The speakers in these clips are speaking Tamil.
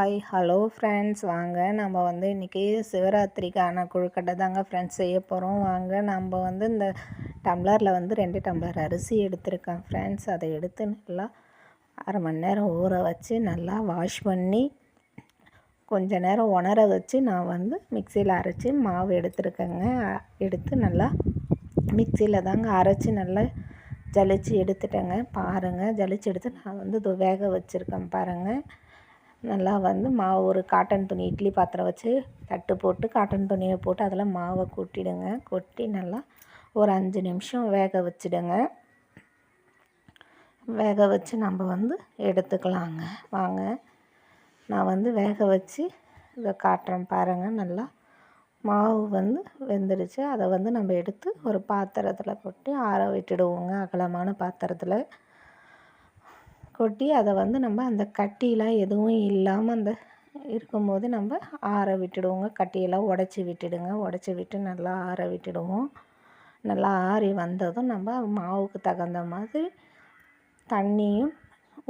ஹாய் ஹலோ ஃப்ரெண்ட்ஸ், வாங்க நம்ம இன்றைக்கி சிவராத்திரிக்கான கொழுக்கட்டை தாங்க ஃப்ரெண்ட்ஸ் செய்ய போகிறோம். வாங்க நம்ம இந்த டம்ளரில் 2 டம்ளர் அரிசி எடுத்திருக்கேன் ஃப்ரெண்ட்ஸ். அதை எடுத்து நல்லா அரை மணி நேரம் ஊற வச்சு நல்லா வாஷ் பண்ணி கொஞ்ச நேரம் உணர வச்சு நான் மிக்சியில் அரைச்சி மாவு எடுத்துருக்கேங்க. எடுத்து நல்லா மிக்சியில் தாங்க அரைச்சி நல்லா ஜலிச்சு எடுத்துட்டேங்க. பாருங்கள், ஜலிச்சு எடுத்து நான் இது வேக வச்சுருக்கேன் பாருங்கள். நல்லா மாவு ஒரு காட்டன் துணி, இட்லி பாத்திரம் வச்சு தட்டு போட்டு காட்டன் துணியை போட்டு அதில் மாவை கொட்டிடுங்க. கொட்டி நல்லா ஒரு 5 நிமிஷம் வேக வச்சுடுங்க. வேக வச்சு நம்ம எடுத்துக்கலாங்க. வாங்க, நான் வேக வச்சு இதை காட்டுறேன் பாருங்கள். நல்லா மாவு வெந்துடுச்சு. அதை நம்ம எடுத்து ஒரு பாத்திரத்தில் கொட்டி ஆற விட்டுடுவோங்க. அகலமான பாத்திரத்தில் கொட்டி அதை நம்ம அந்த கட்டியெலாம் எதுவும் இல்லாமல் இருக்கும்போது நம்ம ஆற விட்டுடுவோங்க. கட்டியெல்லாம் உடச்சி விட்டுடுங்க. உடச்சி விட்டு நல்லா ஆற விட்டுடுவோம். நல்லா ஆறி வந்ததும் நம்ம மாவுக்கு தகுந்த மாதிரி தண்ணியும்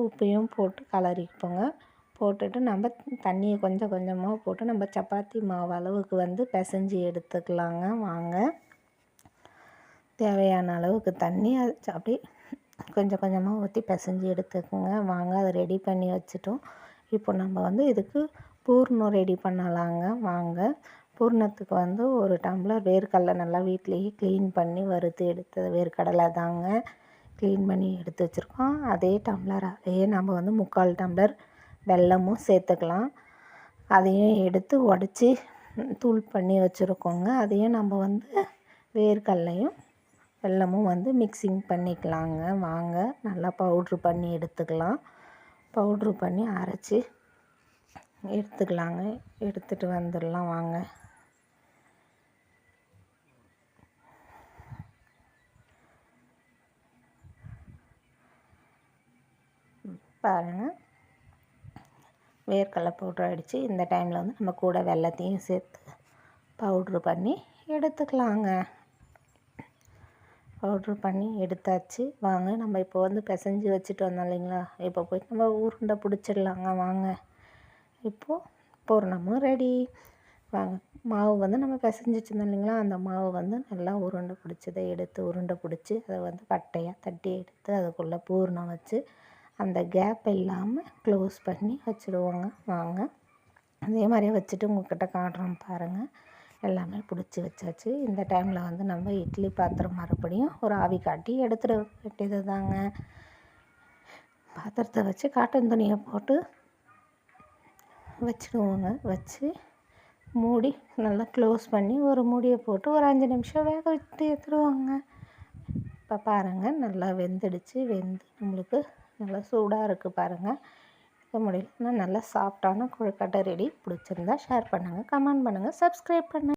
உப்பையும் போட்டு கலரிப்போங்க. போட்டுட்டு நம்ம தண்ணியை கொஞ்சம் கொஞ்சமாக போட்டு நம்ம சப்பாத்தி மாவு அளவுக்கு பிசைஞ்சு எடுத்துக்கலாங்க. வாங்க, தேவையான அளவுக்கு தண்ணி அப்படி கொஞ்சம் கொஞ்சமாக ஊற்றி பிசைஞ்சு எடுத்துக்கோங்க. வாங்க, அதை ரெடி பண்ணி வச்சுட்டோம். இப்போ நம்ம இதுக்கு பூர்ணம் ரெடி பண்ணலாங்க. வாங்க, பூர்ணத்துக்கு ஒரு டம்ளர் வேர்க்கடலை நல்லா வீட்லேயே க்ளீன் பண்ணி வறுத்து எடுத்தது வேர்க்கடலை தாங்க க்ளீன் பண்ணி எடுத்து வச்சுருக்கோம். அதே டம்ளராகவே நம்ம 3/4 டம்ளர் வெல்லமும் சேர்த்துக்கலாம். அதையும் எடுத்து உடச்சி தூள் பண்ணி வச்சுருக்கோங்க. அதையும் நம்ம வேர்க்கடலையும் வெல்லமும் மிக்சிங் பண்ணிக்கலாங்க. வாங்க, நல்லா பவுட்ரு பண்ணி எடுத்துக்கலாம். பவுட்ரு பண்ணி அரைச்சி எடுத்துக்கலாங்க. எடுத்துகிட்டு வந்துடலாம். வாங்க, பாருங்கள், வேர்க்கடலை பவுட்ரு ஆகிடுச்சு. இந்த டைமில் நம்ம கூட வெல்லத்தையும் சேர்த்து பவுட்ரு பண்ணி எடுத்துக்கலாங்க. பவுட்ரு பண்ணி எடுத்தாச்சு. வாங்க, நம்ம இப்போ பிசைஞ்சு வச்சுட்டு வந்தோம் இல்லைங்களா, இப்போ போய் நம்ம உருண்டை பிடிச்சிடலாங்க. வாங்க, இப்போது பூர்ணமும் ரெடி. வாங்க, மாவு நம்ம பிசைஞ்சு வச்சுருந்தோம் இல்லைங்களா, அந்த மாவு நல்லா உருண்டை பிடிச்சதை எடுத்து உருண்டை பிடிச்சி அதை பட்டையாக தட்டி எடுத்து அதுக்குள்ளே பூர்ணம் வச்சு அந்த கேப் இல்லாமல் க்ளோஸ் பண்ணி வச்சுடுவோங்க. வாங்க, அதே மாதிரியே வச்சுட்டு உங்கள்கிட்ட காட்டுறோம் பாருங்கள். எல்லாமே பிடிச்சி வச்சாச்சு. இந்த டைமில் நம்ம இட்லி பாத்திரம் மறுபடியும் ஒரு ஆவி காட்டி எடுத்துட வேண்டியது தாங்க. பாத்திரத்தை வச்சு காட்டன் துணியை போட்டு வச்சுடுவோங்க. வச்சு மூடி நல்லா க்ளோஸ் பண்ணி ஒரு மூடியை போட்டு ஒரு 5 நிமிஷம் வேக விட்டு எடுத்துடுவோங்க. இப்போ பாருங்கள், நல்லா வெந்துடுச்சு. வெந்து நம்மளுக்கு நல்லா சூடாக இருக்குது பாருங்கள். இருக்க முடியலன்னா நல்லா சாஃப்டான கொழுக்கட்டை ரெடி. பிடிச்சிருந்தா ஷேர் பண்ணுங்கள், கமெண்ட் பண்ணுங்கள், சப்ஸ்கிரைப் பண்ணுங்கள்.